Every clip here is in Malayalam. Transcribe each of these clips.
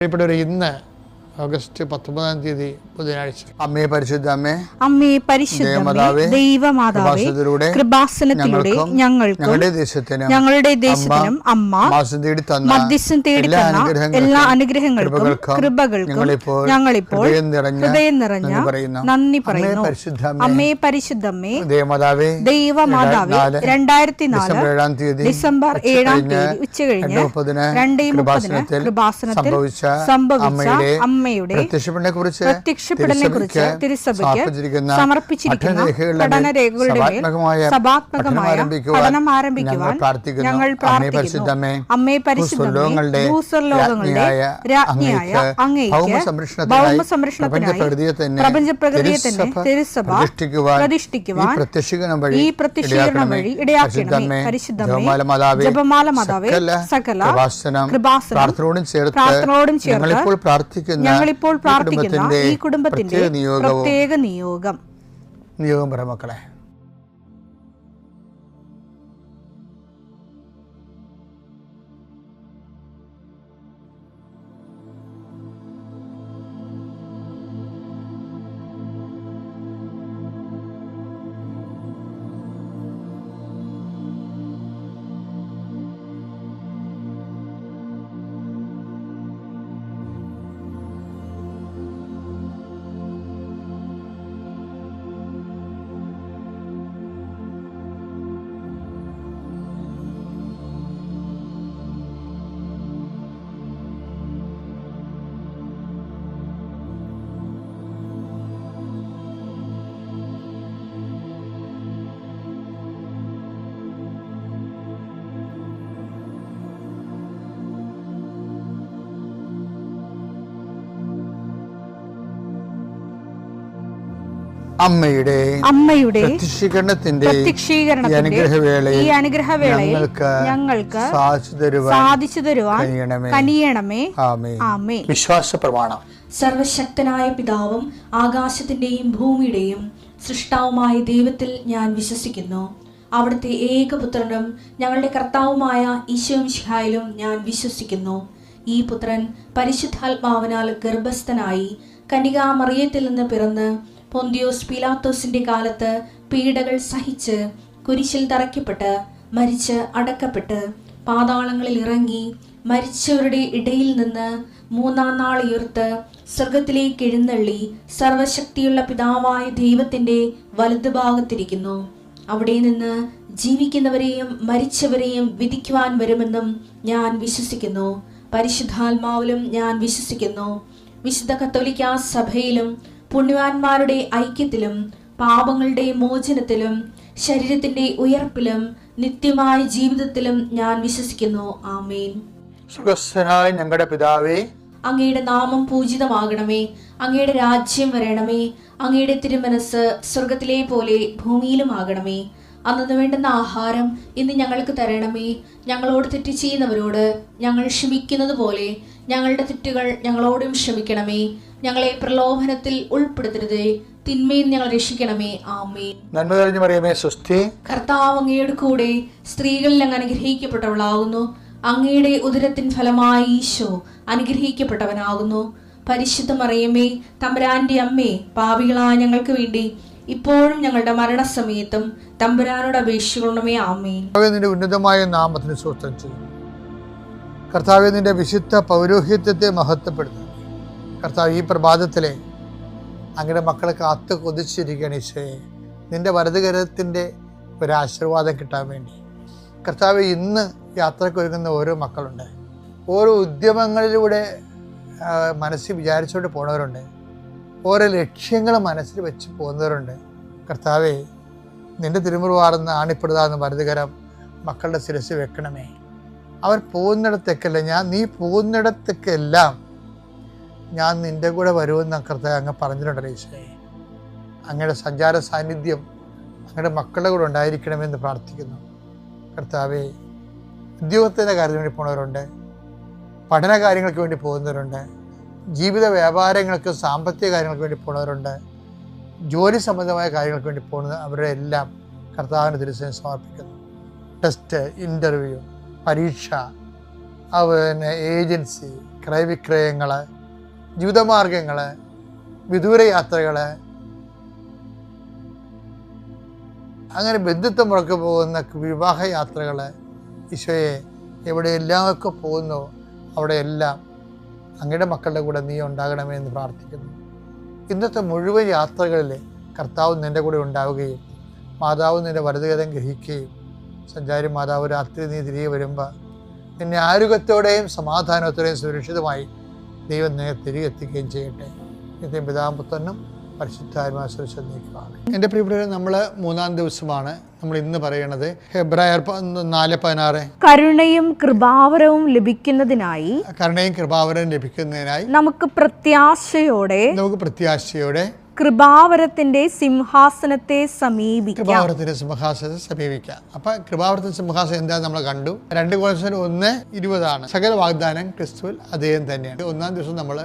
പ്രിയപ്പെട്ടവരെ, ഇന്ന് ഓഗസ്റ്റ് 19 ബുധനാഴ്ച. അമ്മേ പരിശുദ്ധ അമ്മേ, അമ്മേ പരിശുദ്ധമേ, ദൈവമാതാവേ, കൃപാസനത്തിലൂടെ ഞങ്ങളുടെ ദേശത്തിനും അമ്മ മധ്യസ്ഥം തേടി തന്ന എല്ലാ അനുഗ്രഹങ്ങൾക്കും കൃപകൾക്കും ഞങ്ങളിപ്പോൾ ഹൃദയം നിറഞ്ഞ നന്ദി പറയുന്നു. അമ്മേ പരിശുദ്ധമേ, ദൈവമാതാവേ, 2004 ഡിസംബർ 7 ഉച്ചകഴിഞ്ഞ് 2:30 കൃപാസനത്തിൽ സംഭവിച്ച അമ്മയുടെ പ്രത്യക്ഷപ്പെടലിനെക്കുറിച്ച് തിരുസഭയ്ക്ക് സമർപ്പിച്ചിരിക്കുന്ന പഠനരേഖകളുടെ മേൽ സഭാത്മകമായ പഠനം ആരംഭിക്കുവാൻ ഞങ്ങൾ പ്രാർത്ഥിക്കുന്നു. അമ്മേ പരിശുദ്ധമേ, ഭൂസ്വർലോകങ്ങളുടെ രാജ്ഞിയായ അങ്ങേയ്ക്ക് ഭൗമസംരക്ഷണത്തിനായി പ്രപഞ്ചപ്രകൃതിയെ തന്നെ തിരുസഭ പ്രതിഷ്ഠിക്കുവാൻ ഈ പ്രത്യക്ഷീകരണം വഴി ഇടയാക്കണമേ. പരിശുദ്ധമേ, ജപമാല മാതാവേ, സകല കൃപാസനം പ്രാർത്ഥനയോടും ചേർത്ത് ഞങ്ങളിപ്പോൾ പ്രാർത്ഥിക്കുന്ന ഈ കുടുംബത്തിന്റെ പ്രത്യേക നിയോഗം പറ മക്കളെ. അമ്മയുടെ പ്രത്യക്ഷീകരണത്തിന്റെ ഈ അനുഗ്രഹവേളയിൽ ഞങ്ങൾക്ക് സാധിച്ചു തരുവാൻ കനിയണമേ. ആമേൻ. വിശ്വാസ പ്രമാണം. സർവശക്തനായ പിതാവും ആകാശത്തിന്റെയും ഭൂമിയുടെയും സൃഷ്ടാവുമായ ദൈവത്തിൽ ഞാൻ വിശ്വസിക്കുന്നു. അവിടുത്തെ ഏകപുത്രനും ഞങ്ങളുടെ കർത്താവുമായ ഈശോമിശിഹായിലും ഞാൻ വിശ്വസിക്കുന്നു. ഈ പുത്രൻ പരിശുദ്ധാത്മാവിനാൽ ഗർഭസ്ഥനായി കന്യകാമറിയത്തിൽ നിന്ന് പിറന്ന് പൊന്തിയോസ് പീലാത്തോസിന്റെ കാലത്ത് പീഡകൾ സഹിച്ച് കുരിശിൽ തറയ്ക്കപ്പെട്ട് മരിച്ച് അടക്കപ്പെട്ട് പാതാളങ്ങളിൽ ഇറങ്ങി മരിച്ചവരുടെ ഇടയിൽ നിന്ന് 3-ാം നാൾ ഉയർത്ത് സ്വർഗത്തിലേക്ക് എഴുന്നള്ളി സർവശക്തിയുള്ള പിതാവായ ദൈവത്തിന്റെ വലതുഭാഗത്തിരിക്കുന്നു. അവിടെ നിന്ന് ജീവിക്കുന്നവരെയും മരിച്ചവരെയും വിധിക്കുവാൻ വരുമെന്നും ഞാൻ വിശ്വസിക്കുന്നു. പരിശുദ്ധാത്മാവിലും ഞാൻ വിശ്വസിക്കുന്നു. വിശുദ്ധ കത്തോലിക്കാ സഭയിലും പുണ്യവാന്മാരുടെ ഐക്യത്തിലും പാപങ്ങളുടെ മോചനത്തിലും ശരീരത്തിന്റെ ഉയർപ്പിലും നിത്യമായ ജീവിതത്തിലും ഞാൻ വിശ്വസിക്കുന്നു. ആമേൻ. സുഖസ്ഥനായ ഞങ്ങളുടെ പിതാവേ, അങ്ങയുടെ നാമം പൂജിതമാകണമേ. അങ്ങയുടെ രാജ്യം വരണമേ. അങ്ങയുടെ തിരുമനസ് സ്വർഗത്തിലെ പോലെ ഭൂമിയിലും ആകണമേ. അന്നു വേണ്ടുന്ന ആഹാരം ഇന്ന് ഞങ്ങൾക്ക് തരണമേ. ഞങ്ങളോട് തെറ്റ് ചെയ്യുന്നവരോട് ഞങ്ങൾ ക്ഷമിക്കുന്നത് പോലെ ഞങ്ങളുടെ തെറ്റുകൾ ഞങ്ങളോടും ക്ഷമിക്കണമേ. ഞങ്ങളെ പ്രലോഭനത്തിൽ ഉൾപ്പെടുത്തരുതേ, തിന്മയിൽ ഞങ്ങൾ രക്ഷിക്കണമേ. ആമേൻ. നന്മ നിറഞ്ഞ മറിയമേ, സ്വസ്തി. കർത്താവ് അങ്ങയുടെ കൂടെ സ്ത്രീകളിൽ അങ്ങ് അനുഗ്രഹിക്കപ്പെട്ടവളാകുന്നു. അങ്ങയുടെ ഉദരത്തിൻ ഫലമായി ഈശോ അനുഗ്രഹിക്കപ്പെട്ടവനാകുന്നു. പരിശുദ്ധ മറിയമേ, തമ്പുരാന്റെ അമ്മേ, പാപികളായ ഞങ്ങൾക്ക് വേണ്ടി ഇപ്പോഴും ഞങ്ങളുടെ മരണസമയത്തും തമ്പുരാനോട് അപേക്ഷിക്കണമേ. ആമേൻ. നിന്റെ ഉന്നതമായ നാമത്തിന് സ്തോത്രം ചെയ്യുന്നു. കർത്താവേ, നിന്റെ വിശുദ്ധ പൗരോഹിത്യത്തെ മഹത്വപ്പെടുന്നു. കർത്താവ്, ഈ പ്രഭാതത്തിലെ അങ്ങയുടെ മക്കളെ കാത്തു കൊതിച്ചിരിക്കുകയാണ് ഈശോയെ. നിന്റെ വലതുകരത്തിൻ്റെ ഒരു ആശീർവാദം കിട്ടാൻ വേണ്ടി. കർത്താവ്, ഇന്ന് യാത്രക്കൊരുങ്ങുന്ന ഓരോ മക്കളുണ്ട്. ഓരോ ഉദ്യമങ്ങളിലൂടെ മനസ്സിൽ വിചാരിച്ചുകൊണ്ട് പോണവരുണ്ട്. ഓരോ ലക്ഷ്യങ്ങൾ മനസ്സിൽ വെച്ച് പോകുന്നവരുണ്ട്. കർത്താവേ, നിന്റെ തിരുമുറുവാർന്ന് ആണിപ്പെടുതാന്ന് വലതുകരം മക്കളുടെ ശിരസ് വെക്കണമേ. അവർ പോകുന്നിടത്തേക്കല്ല, നീ പോകുന്നിടത്തേക്കെല്ലാം ഞാൻ നിൻ്റെ കൂടെ വരുമെന്ന് കർത്താവ് അങ്ങ് പറഞ്ഞിട്ടുണ്ടല്ലോ ഈശോയെ. അങ്ങയുടെ സഞ്ചാര സാന്നിധ്യം അങ്ങയുടെ മക്കളുടെ കൂടെ ഉണ്ടായിരിക്കണമെന്ന് പ്രാർത്ഥിക്കുന്നു. കർത്താവേ, ഉദ്യോഗത്തിൻ്റെ കാര്യത്തിന് വേണ്ടി പോകുന്നവരുണ്ട്, പഠന കാര്യങ്ങൾക്ക് വേണ്ടി പോകുന്നവരുണ്ട്, ജീവിത വ്യാപാരങ്ങൾക്ക് സാമ്പത്തിക കാര്യങ്ങൾക്ക് വേണ്ടി പോകുന്നവരുണ്ട്, ജോലി സംബന്ധമായ കാര്യങ്ങൾക്ക് വേണ്ടി പോകുന്നത് അവരുടെ എല്ലാം കർത്താവിൻ്റെ തിരുസേന സമർപ്പിക്കുന്നു. ടെസ്റ്റ്, ഇൻ്റർവ്യൂ, പരീക്ഷ, അതുപോലെ തന്നെ ഏജൻസി, ക്രയവിക്രയങ്ങൾ, ജീവിതമാർഗങ്ങൾ, വിദൂര യാത്രകൾ, അങ്ങനെ ബന്ധുത്വം മുറക്ക് പോകുന്ന വിവാഹ യാത്രകൾ, ഈശോയെ എവിടെയെല്ലാമൊക്കെ പോകുന്നു അവിടെയെല്ലാം അങ്ങയുടെ മക്കളുടെ കൂടെ നീ ഉണ്ടാകണമേ എന്ന് പ്രാർത്ഥിക്കുന്നു. ഇന്നത്തെ മുഴുവൻ യാത്രകളിൽ കർത്താവ് നിൻ്റെ കൂടെ ഉണ്ടാവുകയും മാതാവ് നിൻ്റെ വലതുകരം ഗ്രഹിക്കുകയും സഞ്ചാരി മാതാവ് രാത്രി നീ തിരികെ വരുമ്പോൾ നിന്നെ ആരോഗ്യത്തോടെയും സമാധാനത്തോടെയും സുരക്ഷിതമായി ദൈവം നിന്നെ തിരികെ എത്തിക്കുകയും ചെയ്യട്ടെ. നിത്യം പിതാവും പുത്രനും പരിശുദ്ധാത്മാശ്രയിക്കുന്നതാണ്. എൻ്റെ പ്രിയപ്പെട്ടവരെ, നമ്മൾ 3-ാം ദിവസമാണ് നമ്മൾ ഇന്ന് പറയണത്. ഹെബ്രായർ 4:16 കരുണയും കൃപാവരവും ലഭിക്കുന്നതിനായി നമുക്ക് പ്രത്യാശയോടെ കൃപാവരത്തിന്റെ സിംഹാസനത്തെ സമീപിക്കാം. അപ്പൊ കൃപാവരത്തിന്റെ സിംഹാസനം എന്താ നമ്മൾ കണ്ടു. 2 കൊരിന്ത്യർ 1:20 സകല വാഗ്ദാനം ക്രിസ്തുവിൽ അദ്ദേഹം തന്നെയാണ്. 1-ാം ദിവസം നമ്മൾ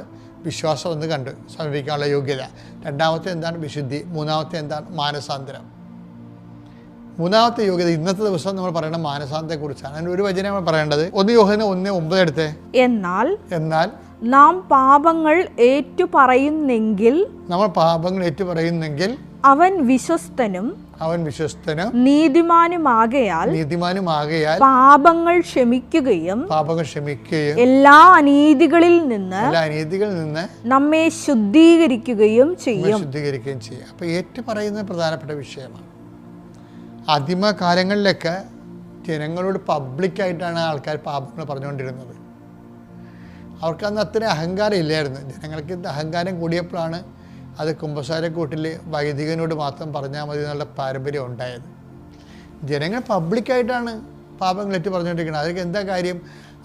വിശ്വാസം ഒന്ന് കണ്ടു, സമീപിക്കാനുള്ള യോഗ്യത. 2-ാമത്തെ എന്താണ്? വിശുദ്ധി. 3-ാമത്തെ എന്താണ്? മാനസാന്തരം. 3-ാമത്തെ യോഗ്യത ഇന്നത്തെ ദിവസം നമ്മൾ പറയുന്ന മാനസാന്തരത്തെ കുറിച്ചാണ്. അതിന് ഒരു വചനം നമ്മൾ പറയേണ്ടത് 1 യോഹന്നാൻ 1:9 എടുത്തേ. എന്നാൽ നാം പാപങ്ങൾ ഏറ്റുപറയുന്നെങ്കിൽ അവൻ വിശ്വസ്തനും നീതിമാനുമാകയാൽ പാപങ്ങൾ ക്ഷമിക്കുകയും എല്ലാ അനീതികളിൽ നിന്ന് നമ്മെ ശുദ്ധീകരിക്കുകയും ചെയ്യും. അപ്പൊ ഏറ്റുപറയുന്നത് പ്രധാനപ്പെട്ട വിഷയമാണ്. ആദിമകാലങ്ങളിലൊക്കെ ജനങ്ങളോട് പബ്ലിക്കായിട്ടാണ് ആൾക്കാർ പാപങ്ങൾ പറഞ്ഞുകൊണ്ടിരുന്നത്. അവർക്കന്ന് അത്ര അഹങ്കാരം ഇല്ലായിരുന്നു. ജനങ്ങൾക്ക് അഹങ്കാരം കൂടിയപ്പോഴാണ് അത് കുമ്പസാരക്കൂട്ടിൽ വൈദികനോട് മാത്രം പറഞ്ഞാൽ മതി എന്നുള്ള പാരമ്പര്യം ഉണ്ടായത്. ജനങ്ങൾ പബ്ലിക്കായിട്ടാണ് പാപങ്ങൾ ഏറ്റു പറഞ്ഞുകൊണ്ടിരിക്കുന്നത്. അതൊക്കെ എന്താ കാര്യം?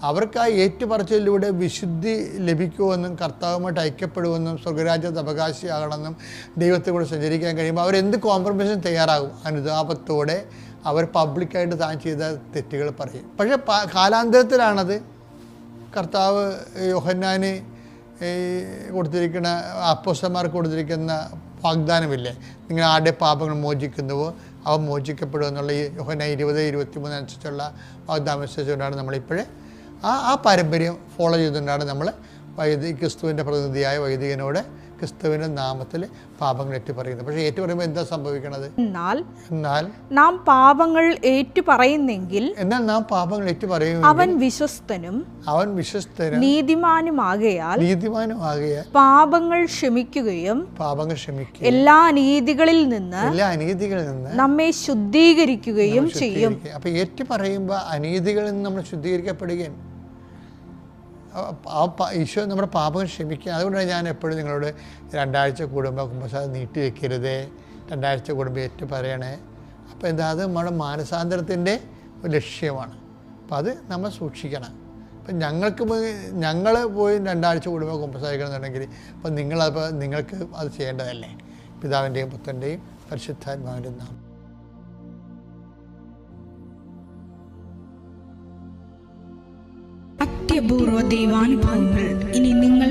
അവർക്ക് ആ ഏറ്റുപറച്ചിലൂടെ വിശുദ്ധി ലഭിക്കുമെന്നും കർത്താവുമായിട്ട് ഐക്യപ്പെടുമെന്നും സ്വർഗരാജ്യത്ത് അവകാശിയാകണമെന്നും ദൈവത്തെ കൂടെ സഞ്ചരിക്കാൻ കഴിയുമ്പോൾ അവരെന്ത് കോംപ്രമൈസിനും തയ്യാറാകും. അനുതാപത്തോടെ അവർ പബ്ലിക്കായിട്ട് താൻ ചെയ്ത തെറ്റുകൾ പറയും. പക്ഷേ കാലാന്തരത്തിലാണത് കർത്താവ് യോഹന്നാന് കൊടുത്തിരിക്കുന്ന അപ്പോസ്തലന്മാർക്ക് കൊടുത്തിരിക്കുന്ന വാഗ്ദാനമില്ലേ, നിങ്ങൾ ആരുടെ പാപങ്ങൾ മോചിക്കുന്നുവോ അവ മോചിക്കപ്പെടും എന്നുള്ള ഈ യോഹന്നാൻ 20:23 അനുസരിച്ചുള്ള വാഗ്ദാനം അനുസരിച്ചുകൊണ്ടാണ് നമ്മളിപ്പോഴേ ആ പാരമ്പര്യം ഫോളോ ചെയ്തുകൊണ്ടാണ് നമ്മൾ ക്രിസ്തുവിൻ്റെ പ്രതിനിധിയായ വൈദികനോട് ക്രിസ്തുവിൻ്റെ നാമത്തിൽ പാപങ്ങൾ ഏറ്റുപറയുന്നത്. പക്ഷേ ഏറ്റുപറയുമ്പോൾ എന്താ സംഭവിക്കണത്? എന്നാൽ നാം പാപങ്ങൾ ഏറ്റുപറയുന്നെങ്കിൽ അവൻ വിശ്വസ്തനും നീതിമാനുമാകയാൽ പാപങ്ങൾ ക്ഷമിക്കുകയും എല്ലാ അനീതികളിൽ നിന്ന് നമ്മെ ശുദ്ധീകരിക്കുകയും ചെയ്യും. അപ്പൊ ഏറ്റുപറയുമ്പോൾ അനീതികളിൽ നിന്ന് നമ്മൾ ശുദ്ധീകരിക്കപ്പെടുകയും ഈശോ നമ്മുടെ പാപങ്ങൾ ക്ഷമിക്കുക. അതുകൊണ്ടാണ് ഞാൻ എപ്പോഴും നിങ്ങളോട് 2 ആഴ്ച കൂടുമ്പോൾ കുമ്പസാരം നീട്ടി വെക്കരുതേ, 2 ആഴ്ച കൂടുമ്പോൾ ഏറ്റു പറയണേ. അപ്പോൾ എന്താ, അത് നമ്മുടെ മാനസാന്തരത്തിൻ്റെ ഒരു ലക്ഷ്യമാണ്. അപ്പോൾ അത് നമ്മൾ സൂക്ഷിക്കണം. അപ്പം ഞങ്ങൾ പോയി 2 ആഴ്ച കൂടുമ്പോൾ കുമ്പസാരിക്കണമെന്നുണ്ടെങ്കിൽ അപ്പം നിങ്ങൾക്ക് അത് ചെയ്യേണ്ടതല്ലേ? പിതാവിൻ്റെയും പുത്രൻ്റെയും പരിശുദ്ധാത്മാവിൻ്റെയും നാമം. അത്യപൂർവ ദൈവാനുഭവങ്ങൾ ഇനി നിങ്ങൾ